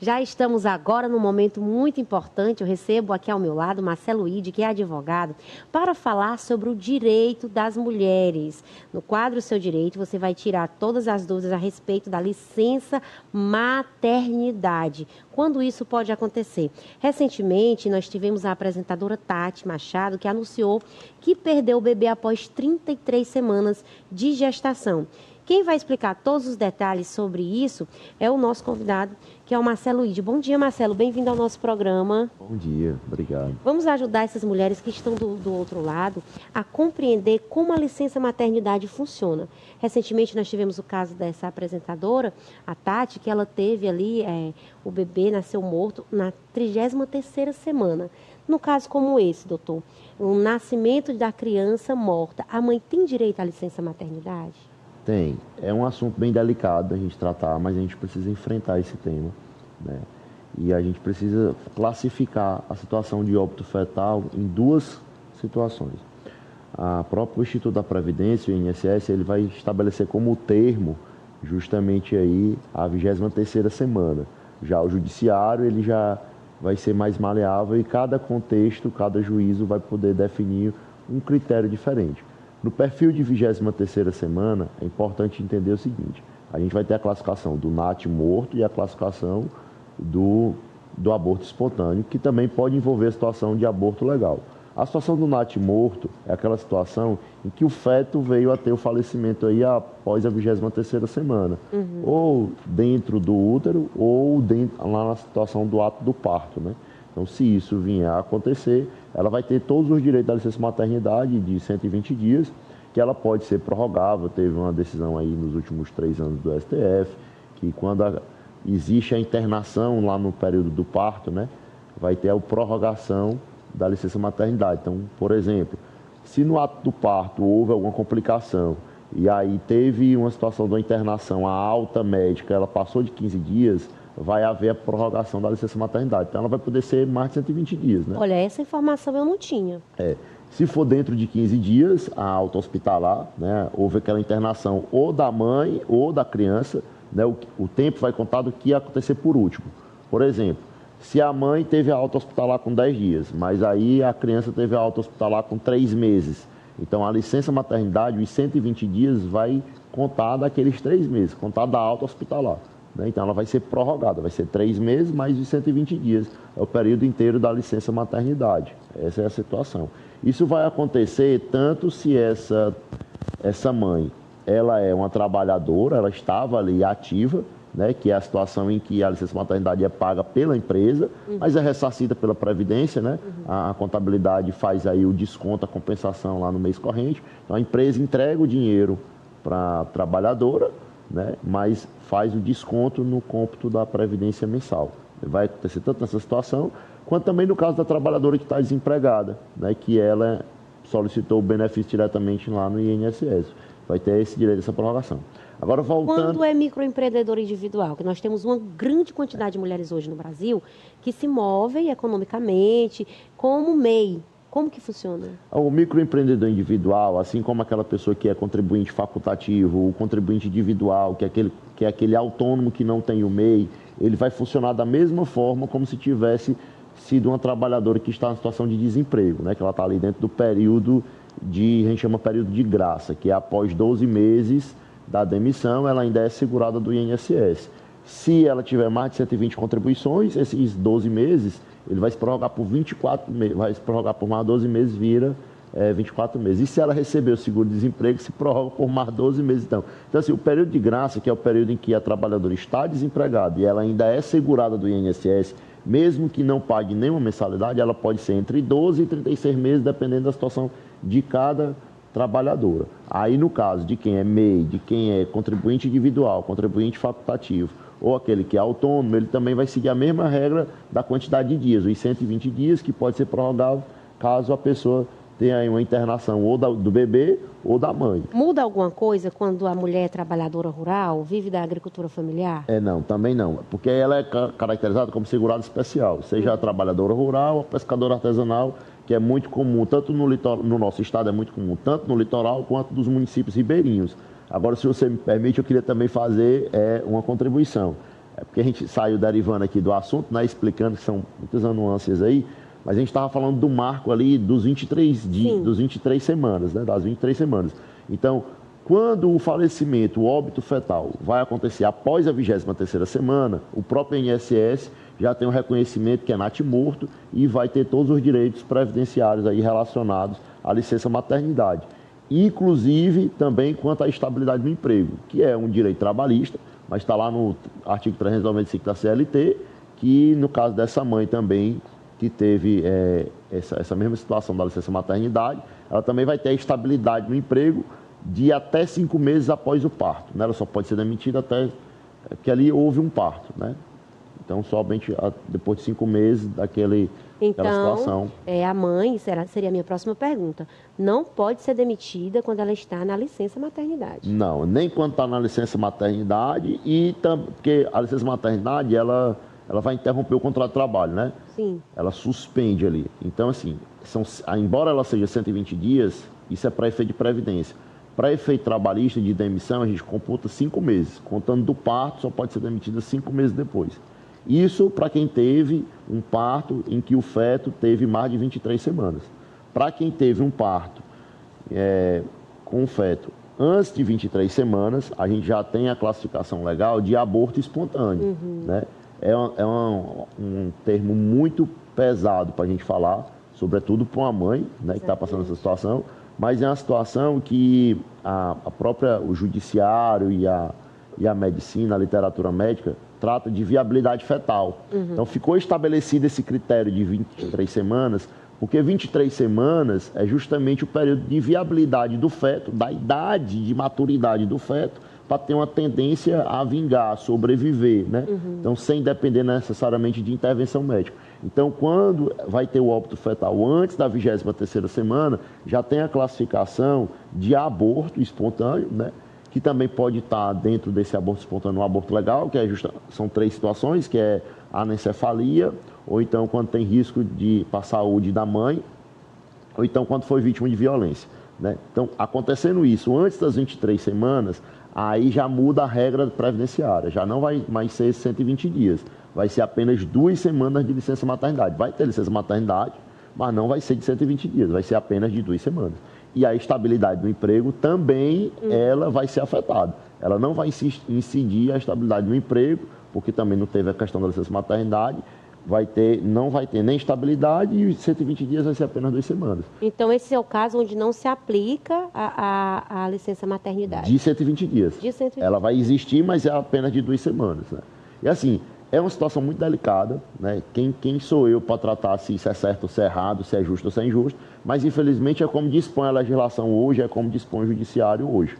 Já estamos agora num momento muito importante. Eu recebo aqui ao meu lado Marcelo Ide, que é advogado, para falar sobre o direito das mulheres. No quadro Seu Direito, você vai tirar todas as dúvidas a respeito da licença maternidade. Quando isso pode acontecer? Recentemente, nós tivemos a apresentadora Tati Machado, que anunciou que perdeu o bebê após 33 semanas de gestação. Quem vai explicar todos os detalhes sobre isso é o nosso convidado, que é o Marcelo Ide. Bom dia, Marcelo. Bem-vindo ao nosso programa. Bom dia, obrigado. Vamos ajudar essas mulheres que estão do outro lado a compreender como a licença maternidade funciona. Recentemente, nós tivemos o caso dessa apresentadora, a Tati, que ela teve ali, o bebê nasceu morto na 33ª semana. No caso como esse, doutor, o nascimento da criança morta, a mãe tem direito à licença maternidade? Tem. É um assunto bem delicado a gente tratar, mas a gente precisa enfrentar esse tema, né? E a gente precisa classificar a situação de óbito fetal em duas situações. A própria Instituto da Previdência, o INSS, ele vai estabelecer como termo justamente aí a 23ª semana. Já o judiciário, ele já vai ser mais maleável e cada contexto, cada juízo vai poder definir um critério diferente. No perfil de 23ª semana, é importante entender o seguinte: a gente vai ter a classificação do NAT morto e a classificação do aborto espontâneo, que também pode envolver a situação de aborto legal. A situação do NAT morto é aquela situação em que o feto veio a ter o falecimento aí após a 23ª semana, ou dentro do útero, ou lá na situação do ato do parto, né? Então, se isso vier a acontecer, ela vai ter todos os direitos da licença maternidade de 120 dias, que ela pode ser prorrogável. Teve uma decisão aí nos últimos 3 anos do STF, que quando existe a internação lá no período do parto, né, vai ter a prorrogação da licença maternidade. Então, por exemplo, se no ato do parto houve alguma complicação e aí teve uma situação de uma internação, a alta médica, ela passou de 15 dias, vai haver a prorrogação da licença maternidade. Então, ela vai poder ser mais de 120 dias, né? Olha, essa informação eu não tinha. Se for dentro de 15 dias, a alta hospitalar, né, houve aquela internação ou da mãe ou da criança, né, o tempo vai contar do que ia acontecer por último. Por exemplo, se a mãe teve a alta hospitalar com 10 dias, mas aí a criança teve a alta hospitalar com 3 meses, então a licença maternidade, os 120 dias, vai contar daqueles 3 meses, contar da alta hospitalar. Então, ela vai ser prorrogada, vai ser 3 meses mais os 120 dias. É o período inteiro da licença maternidade. Essa é a situação. Isso vai acontecer tanto se essa mãe, ela é uma trabalhadora, ela estava ali ativa, né, que é a situação em que a licença maternidade é paga pela empresa, mas é ressarcida pela Previdência, né? A contabilidade faz aí o desconto, a compensação lá no mês corrente. Então, a empresa entrega o dinheiro para a trabalhadora, né, mas faz o desconto no cômputo da Previdência mensal. Vai acontecer tanto nessa situação, quanto também no caso da trabalhadora que está desempregada, né, que ela solicitou o benefício diretamente lá no INSS. Vai ter esse direito, essa prorrogação. Agora, voltando... Quando é microempreendedor individual, que nós temos uma grande quantidade de mulheres hoje no Brasil que se movem economicamente como MEI, como que funciona? O microempreendedor individual, assim como aquela pessoa que é contribuinte facultativo, o contribuinte individual, que é aquele autônomo que não tem o MEI, ele vai funcionar da mesma forma como se tivesse sido uma trabalhadora que está em situação de desemprego, né? Que ela está ali dentro do período a gente chama período de graça, que é após 12 meses da demissão, ela ainda é segurada do INSS. Se ela tiver mais de 120 contribuições, esses 12 meses, ele vai se prorrogar por 24 meses, vai se prorrogar por mais 12 meses, vira 24 meses. E se ela receber o seguro-desemprego, se prorroga por mais 12 meses. Então, assim, o período de graça, que é o período em que a trabalhadora está desempregada e ela ainda é segurada do INSS, mesmo que não pague nenhuma mensalidade, ela pode ser entre 12 e 36 meses, dependendo da situação de cada trabalhadora. Aí, no caso de quem é MEI, de quem é contribuinte individual, contribuinte facultativo, ou aquele que é autônomo, ele também vai seguir a mesma regra da quantidade de dias, os 120 dias, que pode ser prorrogável caso a pessoa tenha aí uma internação ou do bebê ou da mãe. Muda alguma coisa quando a mulher é trabalhadora rural, vive da agricultura familiar? Não, também não, porque ela é caracterizada como segurada especial, seja a trabalhadora rural, a pescadora artesanal, que é muito comum, tanto no nosso estado é muito comum, tanto no litoral quanto dos municípios ribeirinhos. Agora, se você me permite, eu queria também fazer uma contribuição. É porque a gente saiu derivando aqui do assunto, né, explicando que são muitas nuances aí, mas a gente estava falando do marco ali dos 23 dias, dos 23 semanas, né, das 23 semanas. Então, quando o falecimento, o óbito fetal, vai acontecer após a 23ª semana, o próprio INSS já tem um reconhecimento que é natimorto e vai ter todos os direitos previdenciários aí relacionados à licença maternidade. Inclusive também quanto à estabilidade do emprego, que é um direito trabalhista, mas está lá no artigo 395 da CLT, que no caso dessa mãe também, que teve essa mesma situação da licença maternidade, ela também vai ter a estabilidade no emprego de até 5 meses após o parto, né? Ela só pode ser demitida até que ali houve um parto, né? Então, somente depois de 5 meses daquela situação. A mãe, seria a minha próxima pergunta, não pode ser demitida quando ela está na licença maternidade? Não, nem quando está na licença maternidade porque a licença maternidade, ela vai interromper o contrato de trabalho, né? Sim. Ela suspende ali. Então, assim, embora ela seja 120 dias, isso é para efeito de previdência. Para efeito trabalhista de demissão, a gente computa 5 meses. Contando do parto, só pode ser demitida 5 meses depois. Isso para quem teve um parto em que o feto teve mais de 23 semanas. Para quem teve um parto com o feto antes de 23 semanas, a gente já tem a classificação legal de aborto espontâneo. Né? É um termo muito pesado para a gente falar, sobretudo para uma mãe, né, que está passando essa situação, mas é uma situação que o judiciário e a medicina, a literatura médica, trata de viabilidade fetal. Então, ficou estabelecido esse critério de 23 semanas, porque 23 semanas é justamente o período de viabilidade do feto, da idade de maturidade do feto, para ter uma tendência a vingar, a sobreviver, né? Então, sem depender necessariamente de intervenção médica. Então, quando vai ter o óbito fetal antes da 23ª semana, já tem a classificação de aborto espontâneo, né? Que também pode estar dentro desse aborto espontâneo, um aborto legal, que são 3 situações, que é a anencefalia, ou então quando tem risco para a saúde da mãe, ou então quando foi vítima de violência, né? Então, acontecendo isso antes das 23 semanas, aí já muda a regra previdenciária, já não vai mais ser 120 dias, vai ser apenas 2 semanas de licença maternidade. Vai ter licença maternidade, mas não vai ser de 120 dias, vai ser apenas de 2 semanas. E a estabilidade do emprego também, ela vai ser afetada. Ela não vai incidir a estabilidade do emprego, porque também não teve a questão da licença maternidade, não vai ter nem estabilidade e 120 dias vai ser apenas 2 semanas. Então, esse é o caso onde não se aplica a licença maternidade? De 120 dias. De 120. Ela vai existir, mas é apenas de 2 semanas. Né? E assim, é uma situação muito delicada, né? Quem sou eu para tratar se isso é certo ou se é errado, se é justo ou se é injusto, mas infelizmente é como dispõe a legislação hoje, é como dispõe o judiciário hoje.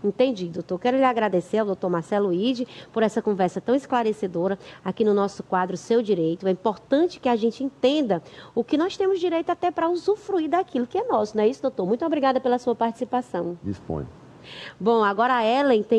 Entendi, doutor. Quero lhe agradecer ao doutor Marcelo Ide por essa conversa tão esclarecedora aqui no nosso quadro Seu Direito. É importante que a gente entenda o que nós temos direito até para usufruir daquilo que é nosso, não é isso, doutor? Muito obrigada pela sua participação. Dispõe. Bom, agora a Ellen tem